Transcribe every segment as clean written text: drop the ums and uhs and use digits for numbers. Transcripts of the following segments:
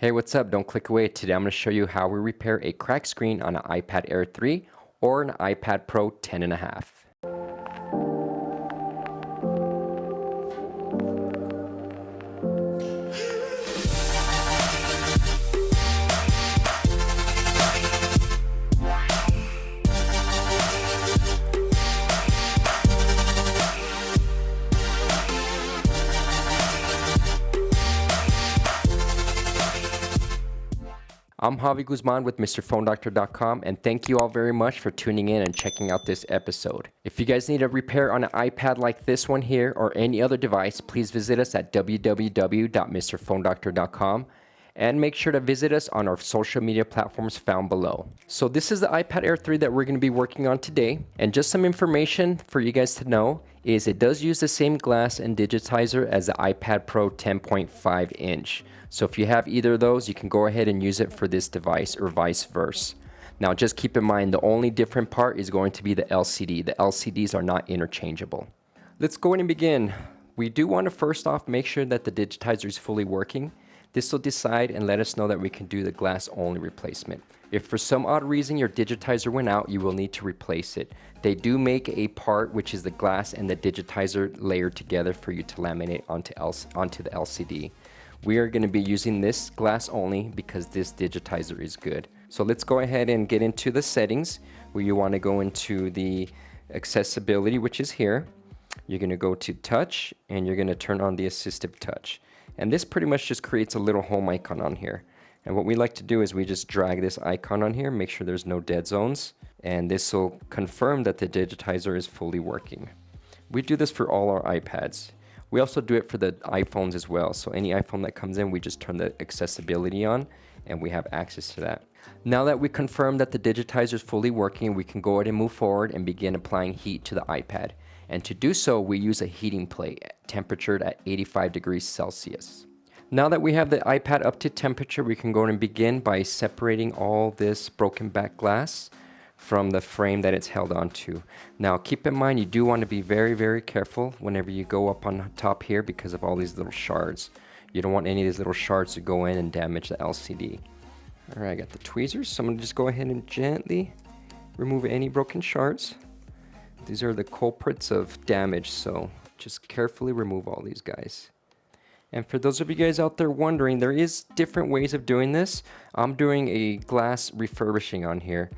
Hey, what's up? Don't click away. Today I'm going to show you how we repair a cracked screen on an iPad Air 3 or an iPad Pro 10.5. I'm Javi Guzman with MrPhoneDoctor.com, and thank you all very much for tuning in and checking out this episode. If you guys need a repair on an iPad like this one here or any other device, please visit us at www.MrPhoneDoctor.com and make sure to visit us on our social media platforms found below. So this is the iPad Air 3 that we're going to be working on today, and just some information for you guys to know is it does use the same glass and digitizer as the iPad Pro 10.5 inch. So if you have either of those, you can go ahead and use it for this device or vice versa. Now just keep in mind the only different part is going to be the LCD. The LCDs are not interchangeable. Let's go ahead and begin. We do want to first off make sure that the digitizer is fully working. This will decide and let us know that we can do the glass only replacement. If for some odd reason your digitizer went out, you will need to replace it. They do make a part which is the glass and the digitizer layered together for you to laminate onto the LCD. We are going to be using this glass only because this digitizer is good. So let's go ahead and get into the settings where you want to go into the accessibility, which is here. You're going to go to touch and you're going to turn on the assistive touch. And this pretty much just creates a little home icon on here. And what we like to do is we just drag this icon on here, make sure there's no dead zones. And this will confirm that the digitizer is fully working. We do this for all our iPads. We also do it for the iPhones as well. So any iPhone that comes in, we just turn the accessibility on and we have access to that. Now that we confirm that the digitizer is fully working, we can go ahead and move forward and begin applying heat to the iPad. And to do so, we use a heating plate temperatured at 85 degrees Celsius. Now that we have the iPad up to temperature, we can go ahead and begin by separating all this broken back glass from the frame that it's held onto. Now keep in mind you do want to be very, very careful whenever you go up on top here because of all these little shards. You don't want any of these little shards to go in and damage the LCD. Alright, I got the tweezers, so I'm going to just go ahead and gently remove any broken shards. These are the culprits of damage, so just carefully remove all these guys. And for those of you guys out there wondering, there is different ways of doing this. I'm doing a glass refurbishing on here.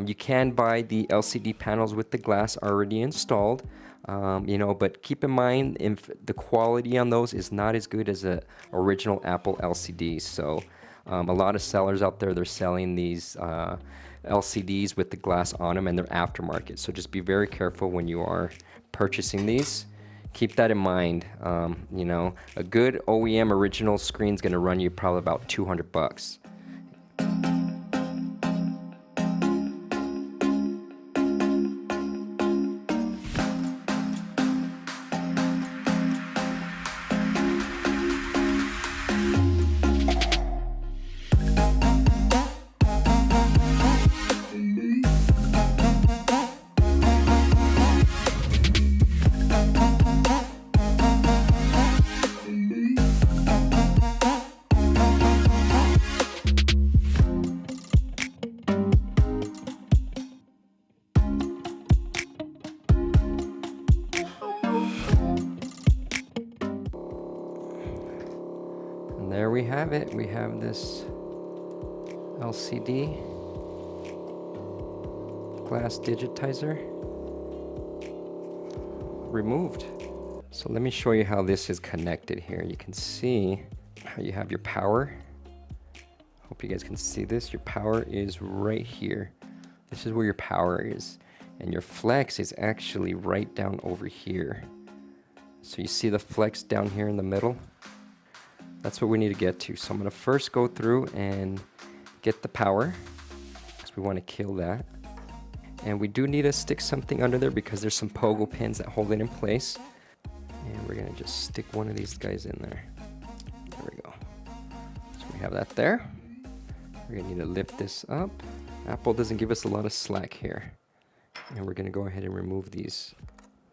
You can buy the LCD panels with the glass already installed, but keep in mind if the quality on those is not as good as the original Apple LCDs. So a lot of sellers out there, they're selling these LCDs with the glass on them and they're aftermarket. So just be very careful when you are purchasing these. Keep that in mind. A good OEM original screen is going to run you probably about $200. There we have it. We have this LCD glass digitizer removed. So let me show you how this is connected here. You can see how you have your power. Hope you guys can see this. Your power is right here. This is where your power is. And your flex is actually right down over here. So you see the flex down here in the middle? That's what we need to get to. So I'm going to first go through and get the power because we want to kill that. And we do need to stick something under there because there's some pogo pins that hold it in place. And we're going to just stick one of these guys in there. There we go. So we have that there. We're going to need to lift this up. Apple doesn't give us a lot of slack here. And we're going to go ahead and remove these.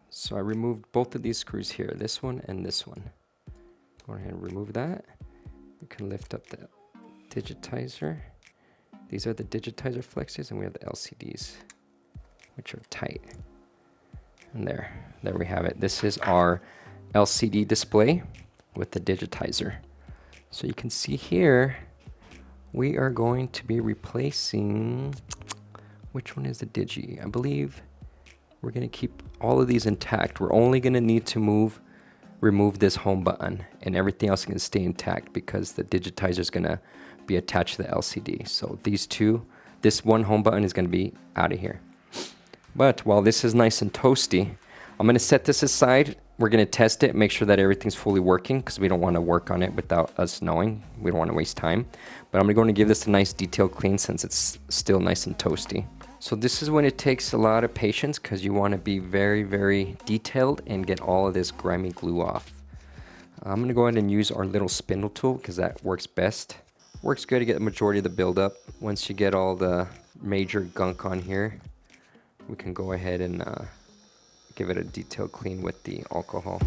So I removed both of these screws here, this one and this one. Go ahead and remove that. You can lift up digitizer. These are the digitizer flexes, and we have the LCDs, which are tight. And there we have it. This is our LCD display with the digitizer. So you can see here, we are going to be replacing, which one is the digi? I believe we're going to keep all of these intact. We're only going to need to remove this home button, and everything else is going to stay intact because the digitizer is going to be attached to the LCD. So this one home button is going to be out of here. But while this is nice and toasty, I'm going to set this aside. We're going to test it, make sure that everything's fully working, because we don't want to work on it without us knowing. We don't want to waste time. But I'm going to give this a nice detailed clean since it's still nice and toasty. So this is when it takes a lot of patience, because you want to be very, very detailed and get all of this grimy glue off. I'm going to go ahead and use our little spindle tool because that works best. Works good to get the majority of the buildup. Once you get all the major gunk on here, we can go ahead and give it a detailed clean with the alcohol.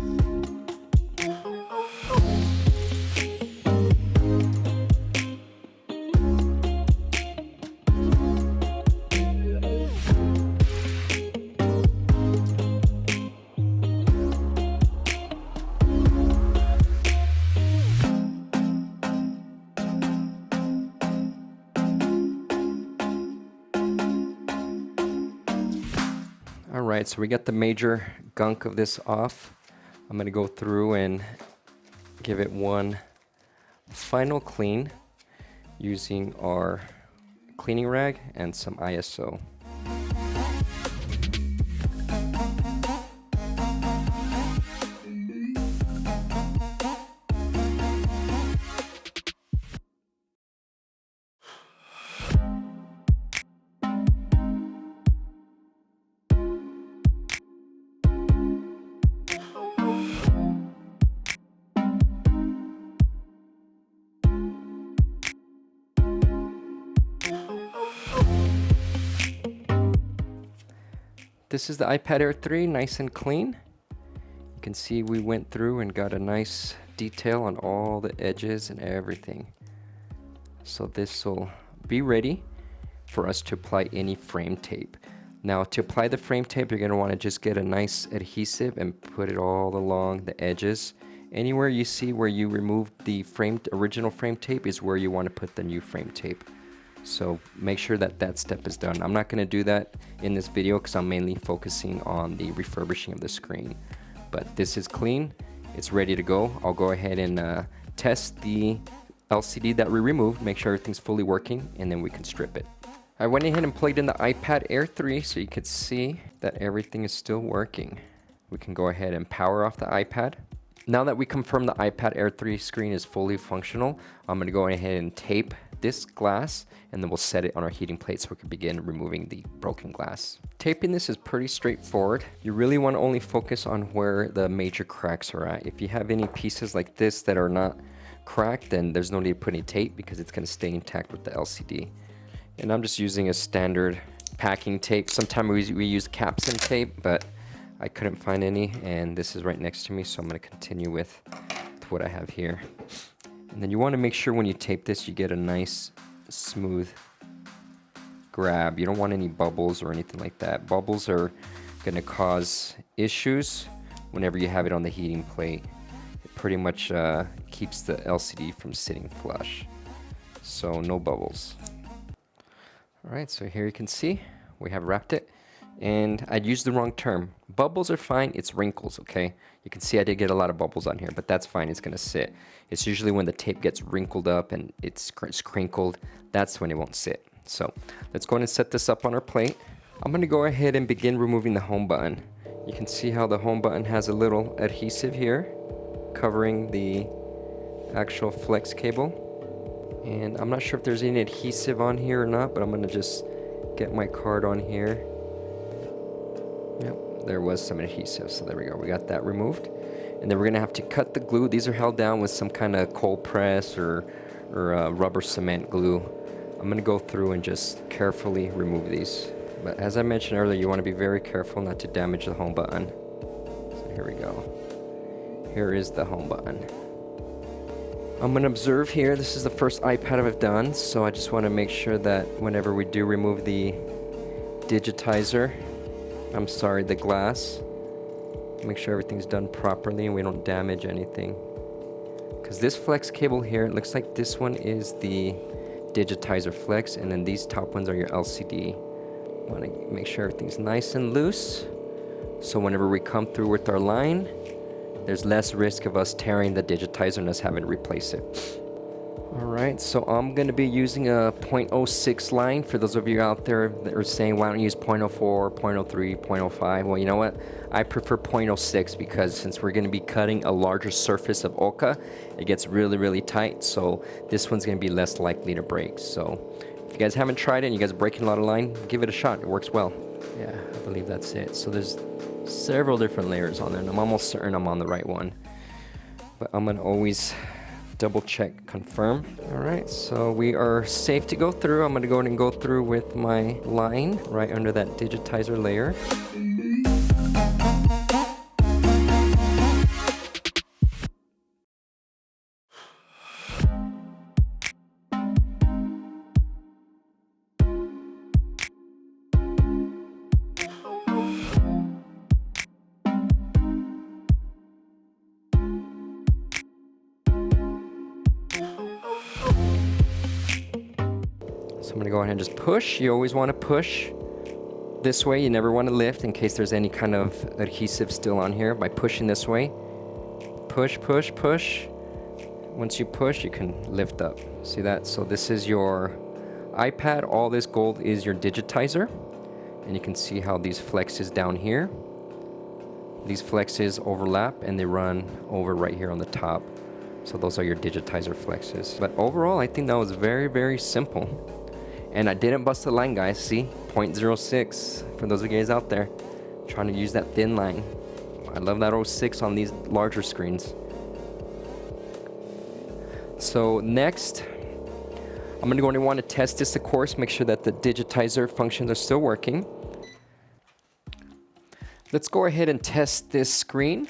Alright, so we got the major gunk of this off. I'm going to go through and give it one final clean using our cleaning rag and some ISO. This is the iPad Air 3, nice and clean. You can see we went through and got a nice detail on all the edges and everything. So this will be ready for us to apply any frame tape. Now to apply the frame tape, you're going to want to just get a nice adhesive and put it all along the edges. Anywhere you see where you removed the original frame tape is where you want to put the new frame tape. So make sure that step is done. I'm not going to do that in this video because I'm mainly focusing on the refurbishing of the screen. But this is clean. It's ready to go. I'll go ahead and test the LCD that we removed, make sure everything's fully working, and then we can strip it. I went ahead and plugged in the iPad Air 3 so you could see that everything is still working. We can go ahead and power off the iPad. Now that we confirm the iPad Air 3 screen is fully functional, I'm going to go ahead and tape this glass, and then we'll set it on our heating plate so we can begin removing the broken glass. Taping this is pretty straightforward. You really want to only focus on where the major cracks are at. If you have any pieces like this that are not cracked, then there's no need to put any tape because it's going to stay intact with the LCD. And I'm just using a standard packing tape. Sometimes we use capsin tape, but I couldn't find any, and this is right next to me, so I'm going to continue with what I have here. And then you want to make sure when you tape this, you get a nice smooth grab. You don't want any bubbles or anything like that. Bubbles are going to cause issues whenever you have it on the heating plate. It pretty much keeps the LCD from sitting flush. So no bubbles. Alright, so here you can see we have wrapped it. And I'd used the wrong term. Bubbles are fine, it's wrinkles, okay? You can see I did get a lot of bubbles on here, but that's fine, it's gonna sit. It's usually when the tape gets wrinkled up and it's crinkled, that's when it won't sit. So let's go ahead and set this up on our plate. I'm gonna go ahead and begin removing the home button. You can see how the home button has a little adhesive here covering the actual flex cable. And I'm not sure if there's any adhesive on here or not, but I'm gonna just get my card on here. Yep, there was some adhesive, so there we go. We got that removed. And then we're gonna have to cut the glue. These are held down with some kind of cold press or rubber cement glue. I'm gonna go through and just carefully remove these. But as I mentioned earlier, you wanna be very careful not to damage the home button. So here we go. Here is the home button. I'm gonna observe here. This is the first iPad I've done, so I just want to make sure that whenever we do remove the digitizer, the glass, make sure everything's done properly and we don't damage anything. Because this flex cable here, it looks like this one is the digitizer flex, and then these top ones are your LCD. Want to make sure everything's nice and loose, so whenever we come through with our line, there's less risk of us tearing the digitizer and us having to replace it. Alright, so I'm going to be using a 0.06 line. For those of you out there that are saying, why don't you use 0.04, 0.03, 0.05? Well, you know what? I prefer 0.06 because since we're going to be cutting a larger surface of Oka, it gets really, really tight. So this one's going to be less likely to break. So if you guys haven't tried it and you guys are breaking a lot of line, give it a shot. It works well. Yeah, I believe that's it. So there's several different layers on there, and I'm almost certain I'm on the right one. But I'm going to always double check, confirm. All right, so we are safe to go through. I'm going to go ahead and go through with my line right under that digitizer layer. So I'm going to go ahead and just push. You always want to push this way. You never want to lift in case there's any kind of adhesive still on here. By pushing this way, push, push, push. Once you push, you can lift up. See that? So this is your iPad. All this gold is your digitizer. And you can see how these flexes down here. These flexes overlap and they run over right here on the top. So those are your digitizer flexes. But overall, I think that was very, very simple. And I didn't bust the line, guys. See, 0.06 for those of you guys out there trying to use that thin line. I love that 06 on these larger screens. So next, I'm going to want to test this, of course, make sure that the digitizer functions are still working. Let's go ahead and test this screen.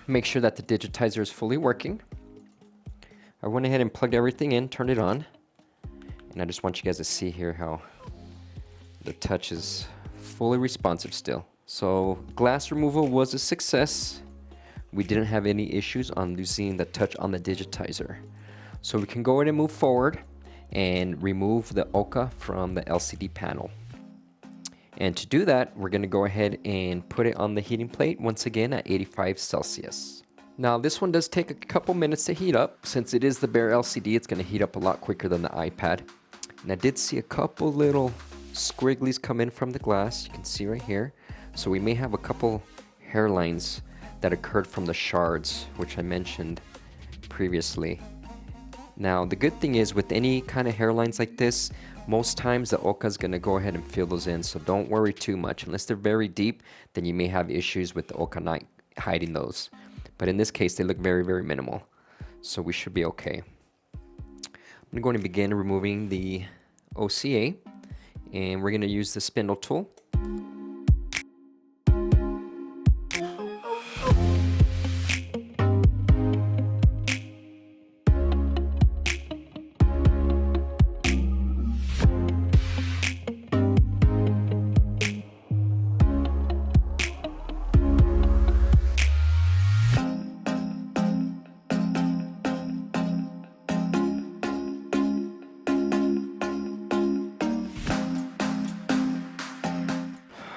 Make sure that the digitizer is fully working. I went ahead and plugged everything in, turned it on. And I just want you guys to see here how the touch is fully responsive still. So glass removal was a success. We didn't have any issues on losing the touch on the digitizer. So we can go ahead and move forward and remove the Oka from the LCD panel. And to do that, we're going to go ahead and put it on the heating plate once again at 85 Celsius. Now this one does take a couple minutes to heat up. Since it is the bare LCD, it's going to heat up a lot quicker than the iPad. And I did see a couple little squigglies come in from the glass. You can see right here. So we may have a couple hairlines that occurred from the shards, which I mentioned previously. Now the good thing is with any kind of hairlines like this, most times the Oka is going to go ahead and fill those in. So don't worry too much. Unless they're very deep, then you may have issues with the Oka not hiding those. But in this case, they look very, very minimal. So we should be okay. I'm going to begin removing the OCA, and we're going to use the spindle tool.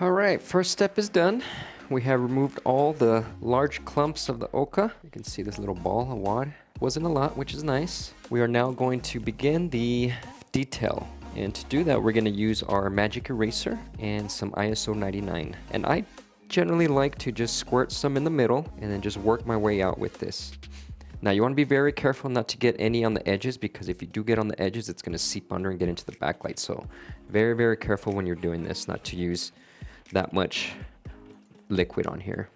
Alright, first step is done. We have removed all the large clumps of the Oka. You can see this little ball, a wad. Wasn't a lot, which is nice. We are now going to begin the detail. And to do that, we're going to use our magic eraser and some ISO 99. And I generally like to just squirt some in the middle and then just work my way out with this. Now you want to be very careful not to get any on the edges, because if you do get on the edges, it's going to seep under and get into the backlight. So very, very careful when you're doing this, not to use that much liquid on here.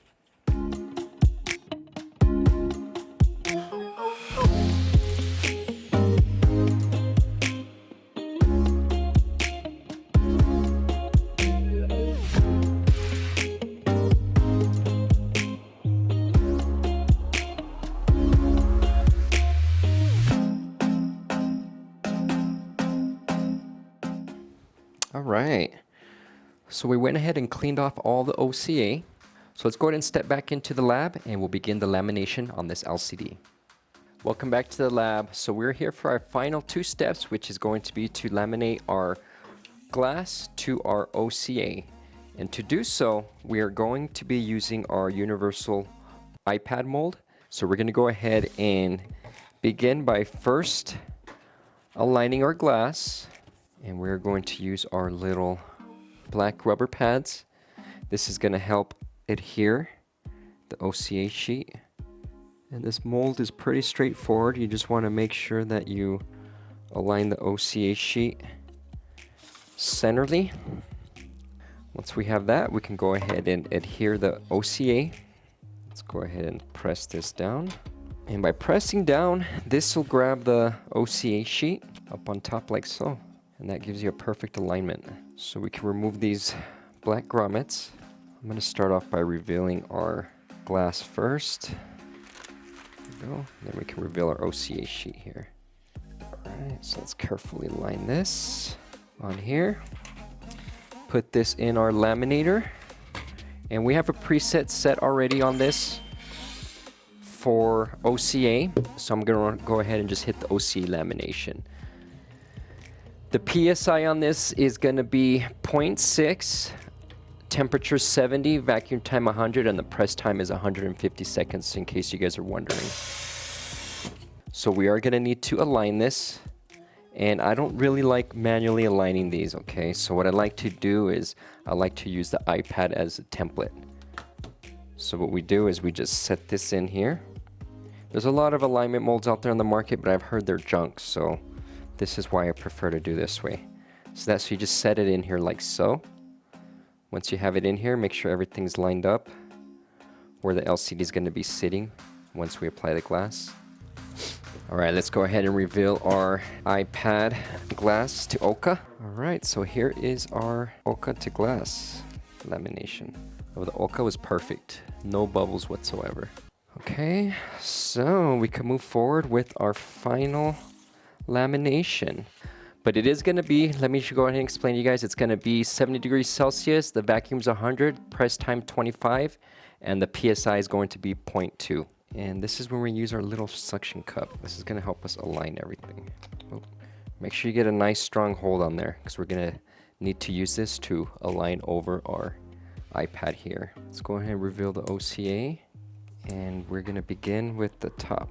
All right. So we went ahead and cleaned off all the OCA. So let's go ahead and step back into the lab and we'll begin the lamination on this LCD. Welcome back to the lab. So we're here for our final two steps, which is going to be to laminate our glass to our OCA. And to do so, we are going to be using our universal iPad mold. So we're going to go ahead and begin by first aligning our glass. And we're going to use our little black rubber pads. This is going to help adhere the OCA sheet. And this mold is pretty straightforward. You just want to make sure that you align the OCA sheet centerly. Once we have that, we can go ahead and adhere the OCA. Let's go ahead and press this down. And by pressing down, this will grab the OCA sheet up on top like so. And that gives you a perfect alignment. So we can remove these black grommets. I'm going to start off by revealing our glass first. There we go. Then we can reveal our OCA sheet here. Alright, so let's carefully line this on here. Put this in our laminator. And we have a preset set already on this for OCA. So I'm going to go ahead and just hit the OCA lamination. The PSI on this is going to be 0.6, temperature 70, vacuum time 100, and the press time is 150 seconds, in case you guys are wondering. So we are going to need to align this, and I don't really like manually aligning these, okay? So what I like to do is I like to use the iPad as a template. So what we do is we just set this in here. There's a lot of alignment molds out there on the market, but I've heard they're junk, so this is why I prefer to do this way. So that's, you just set it in here like so. Once you have it in here, make sure everything's lined up where the LCD is going to be sitting once we apply the glass. All right, let's go ahead and reveal our iPad glass to Oka. All right, so here is our Oka to glass lamination. Oh, the Oka was perfect. No bubbles whatsoever. Okay, so we can move forward with our final lamination. But it is going to be, let me go ahead and explain to you guys, it's going to be 70 degrees Celsius, the vacuum's 100, press time 25, and the PSI is going to be 0.2. And this is when we use our little suction cup. This is going to help us align everything. Oh, make sure you get a nice strong hold on there, because we're going to need to use this to align over our iPad here. Let's go ahead and reveal the OCA, and we're going to begin with the top.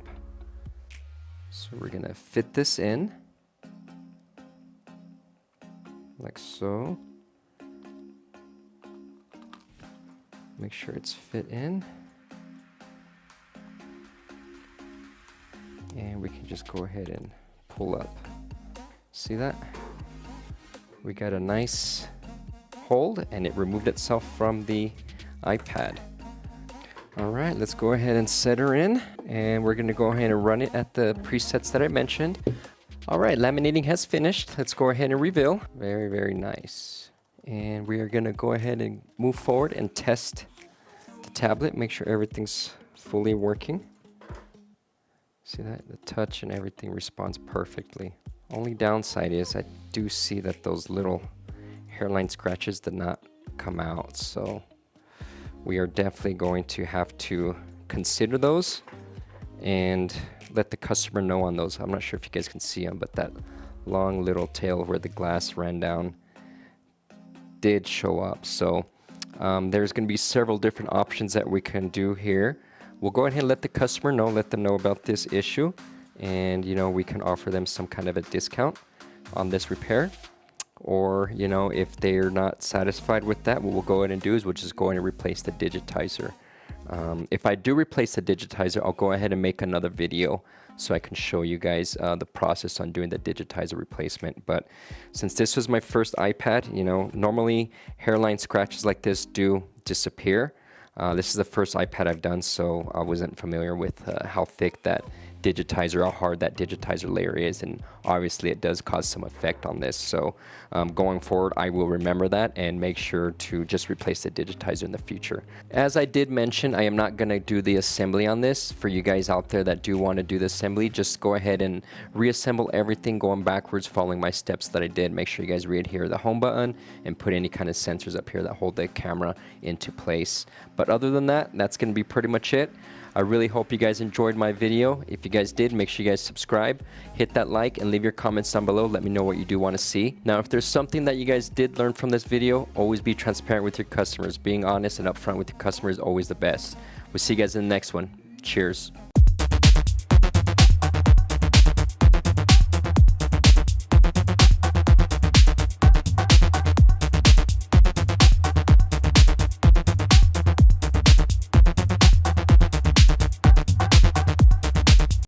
So we're going to fit this in like so. Make sure it's fit in. And we can just go ahead and pull up. See that? We got a nice hold and it removed itself from the iPad. All right, let's go ahead and set her in, and we're going to go ahead and run it at the presets that I mentioned. All right, laminating has finished. Let's go ahead and reveal. Very, very nice. And we are going to go ahead and move forward and test the tablet, make sure everything's fully working. See that? The touch and everything responds perfectly. Only downside is I do see that those little hairline scratches did not come out, so we are definitely going to have to consider those and let the customer know on those. I'm not sure if you guys can see them, but that long little tail where the glass ran down did show up. So there's going to be several different options that we can do here. We'll go ahead and let the customer know, let them know about this issue, and we can offer them some kind of a discount on this repair. Or, if they're not satisfied with that, what we'll go ahead and do is we'll just go ahead and replace the digitizer. If I do replace the digitizer, I'll go ahead and make another video so I can show you guys the process on doing the digitizer replacement. But since this was my first iPad, normally hairline scratches like this do disappear. This is the first iPad I've done, so I wasn't familiar with how thick that digitizer, how hard that digitizer layer is, and obviously it does cause some effect on this. So going forward, I will remember that and make sure to just replace the digitizer in the future. As I did mention, I am not going to do the assembly on this. For you guys out there that do want to do the assembly, just go ahead and reassemble everything going backwards, following my steps that I did. Make sure you guys re-adhere the home button and put any kind of sensors up here that hold the camera into place. But other than that, that's going to be pretty much it. I really hope you guys enjoyed my video. If you guys did, make sure you guys subscribe, hit that like, and leave your comments down below. Let me know what you do want to see. Now, if there's something that you guys did learn from this video, always be transparent with your customers. Being honest and upfront with your customers is always the best. We'll see you guys in the next one. Cheers.